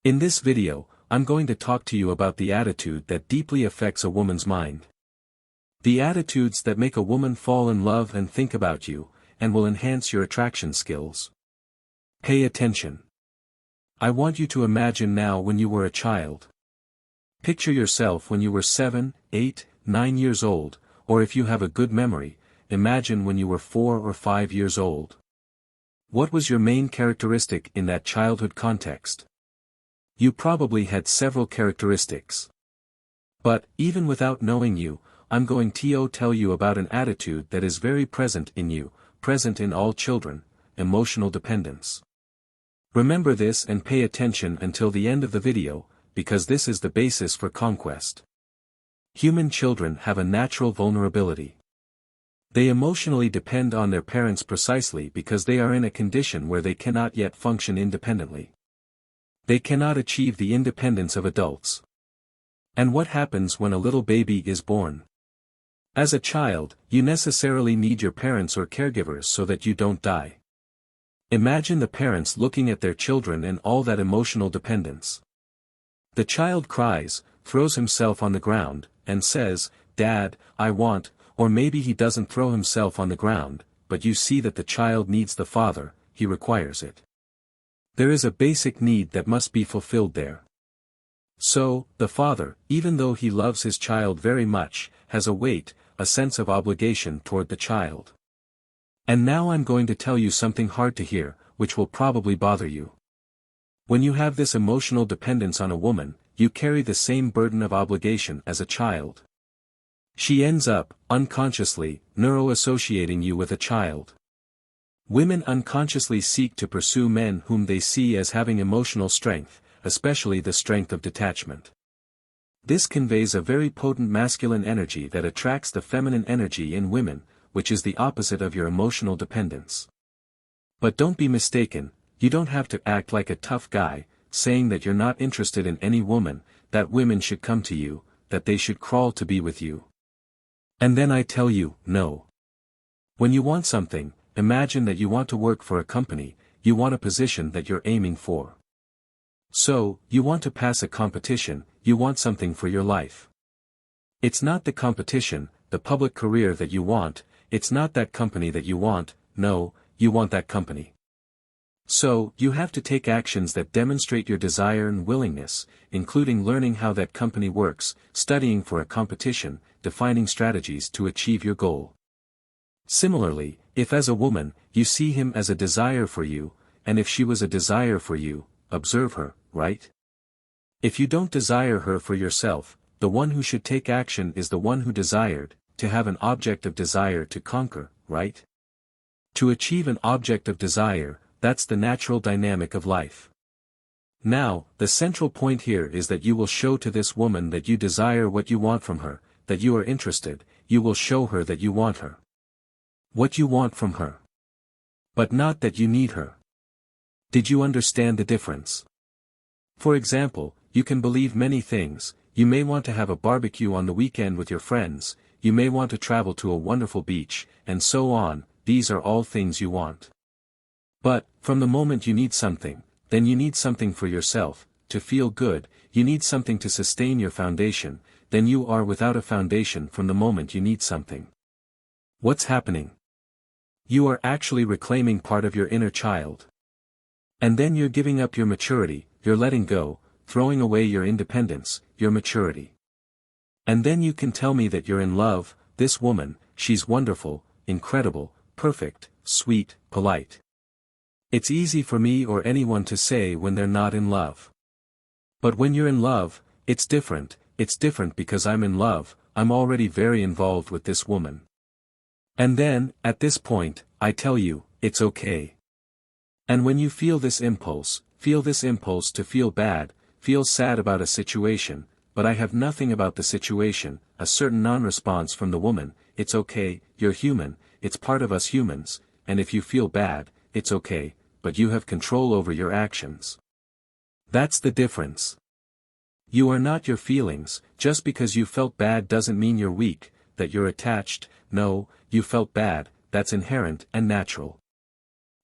In this video, I'm going to talk to you about the attitude that deeply affects a woman's mind. The attitudes that make a woman fall in love and think about you, and will enhance your attraction skills. Pay attention. I want you to imagine now when you were a child. Picture yourself when you were 7, 8, 9 years old, or if you have a good memory, imagine when you were 4 or 5 years old. What was your main characteristic in that childhood context? You probably had several characteristics. But, even without knowing you, I'm going to tell you about an attitude that is very present in you, present in all children: emotional dependence. Remember this and pay attention until the end of the video, because this is the basis for conquest. Human children have a natural vulnerability. They emotionally depend on their parents precisely because they are in a condition where they cannot yet function independently. They cannot achieve the independence of adults. And what happens when a little baby is born? As a child, you necessarily need your parents or caregivers so that you don't die. Imagine the parents looking at their children and all that emotional dependence. The child cries, throws himself on the ground, and says, "Dad, I want," or maybe he doesn't throw himself on the ground, but you see that the child needs the father, he requires it. There is a basic need that must be fulfilled there. So, the father, even though he loves his child very much, has a weight, a sense of obligation toward the child. And now I'm going to tell you something hard to hear, which will probably bother you. When you have this emotional dependence on a woman, you carry the same burden of obligation as a child. She ends up, unconsciously, neuro-associating you with a child. Women unconsciously seek to pursue men whom they see as having emotional strength, especially the strength of detachment. This conveys a very potent masculine energy that attracts the feminine energy in women, which is the opposite of your emotional dependence. But don't be mistaken, you don't have to act like a tough guy, saying that you're not interested in any woman, that women should come to you, that they should crawl to be with you. And then I tell you, no. When you want something, imagine that you want to work for a company, you want a position that you're aiming for. So, you want to pass a competition, you want something for your life. It's not the competition, the public career that you want, it's not that company that you want, no, you want that company. So, you have to take actions that demonstrate your desire and willingness, including learning how that company works, studying for a competition, defining strategies to achieve your goal. Similarly, if as a woman, you see him as a desire for you, and if she was a desire for you, observe her, right? If you don't desire her for yourself, the one who should take action is the one who desired, to have an object of desire to conquer, right? To achieve an object of desire, that's the natural dynamic of life. Now, the central point here is that you will show to this woman that you desire what you want from her, that you are interested, you will show her that you want her. What you want from her. But not that you need her. Did you understand the difference? For example, you can believe many things. You may want to have a barbecue on the weekend with your friends, you may want to travel to a wonderful beach, and so on. These are all things you want. But, from the moment you need something, then you need something for yourself, to feel good, you need something to sustain your foundation, then you are without a foundation from the moment you need something. What's happening? You are actually reclaiming part of your inner child. And then you're giving up your maturity, you're letting go, throwing away your independence, your maturity. And then you can tell me that you're in love, this woman, she's wonderful, incredible, perfect, sweet, polite. It's easy for me or anyone to say when they're not in love. But when you're in love, it's different because I'm in love, I'm already very involved with this woman. And then, at this point, I tell you, it's okay. And when you feel this impulse to feel bad, feel sad about a situation, but I have nothing about the situation, a certain non-response from the woman, it's okay, you're human, it's part of us humans, and if you feel bad, it's okay, but you have control over your actions. That's the difference. You are not your feelings, just because you felt bad doesn't mean you're weak, that you're attached, no, you felt bad, that's inherent and natural.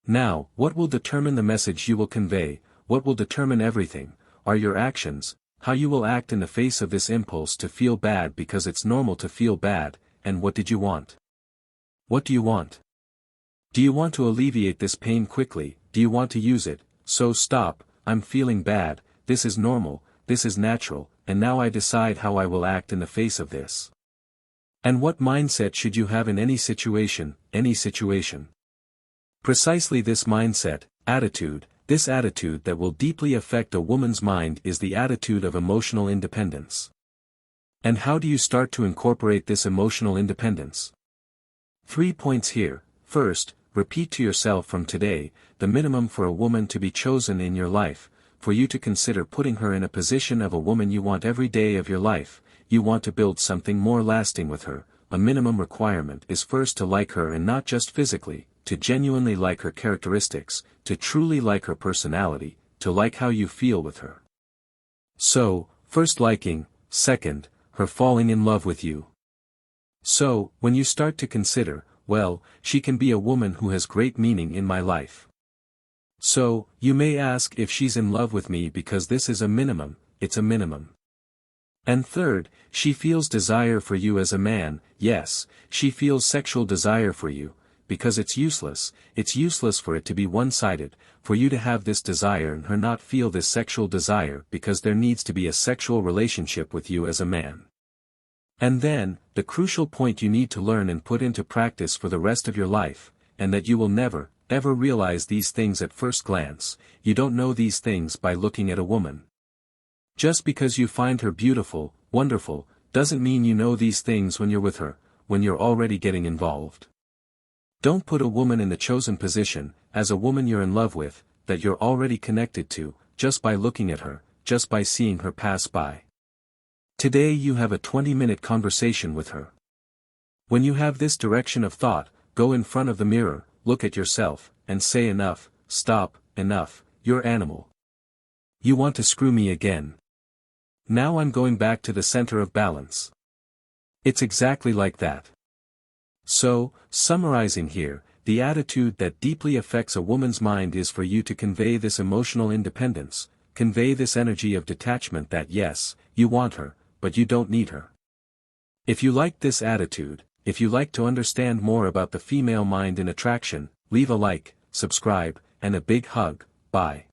Now, what will determine the message you will convey, what will determine everything, are your actions, how you will act in the face of this impulse to feel bad because it's normal to feel bad, and what did you want? What do you want? Do you want to alleviate this pain quickly? Do you want to use it? So stop, I'm feeling bad, this is normal, this is natural, and now I decide how I will act in the face of this. And what mindset should you have in any situation, any situation? Precisely this mindset, attitude, this attitude that will deeply affect a woman's mind is the attitude of emotional independence. And how do you start to incorporate this emotional independence? 3 points here. First, repeat to yourself from today, the minimum for a woman to be chosen in your life, for you to consider putting her in a position of a woman you want every day of your life. You want to build something more lasting with her. A minimum requirement is first to like her, and not just physically, to genuinely like her characteristics, to truly like her personality, to like how you feel with her. So, first liking, second, her falling in love with you. So, when you start to consider, well, she can be a woman who has great meaning in my life. So, you may ask if she's in love with me because this is a minimum, it's a minimum. And third, she feels desire for you as a man. Yes, she feels sexual desire for you, because it's useless for it to be one-sided, for you to have this desire and her not feel this sexual desire, because there needs to be a sexual relationship with you as a man. And then, the crucial point you need to learn and put into practice for the rest of your life, and that you will never, ever realize these things at first glance. You don't know these things by looking at a woman. Just because you find her beautiful, wonderful, doesn't mean you know these things when you're with her, when you're already getting involved. Don't put a woman in the chosen position, as a woman you're in love with, that you're already connected to, just by looking at her, just by seeing her pass by. Today you have a 20-minute conversation with her. When you have this direction of thought, go in front of the mirror, look at yourself, and say enough, stop, enough, you're animal. You want to screw me again. Now I'm going back to the center of balance. It's exactly like that. So, summarizing here, the attitude that deeply affects a woman's mind is for you to convey this emotional independence, convey this energy of detachment that yes, you want her, but you don't need her. If you like this attitude, if you like to understand more about the female mind in attraction, leave a like, subscribe, and a big hug. Bye.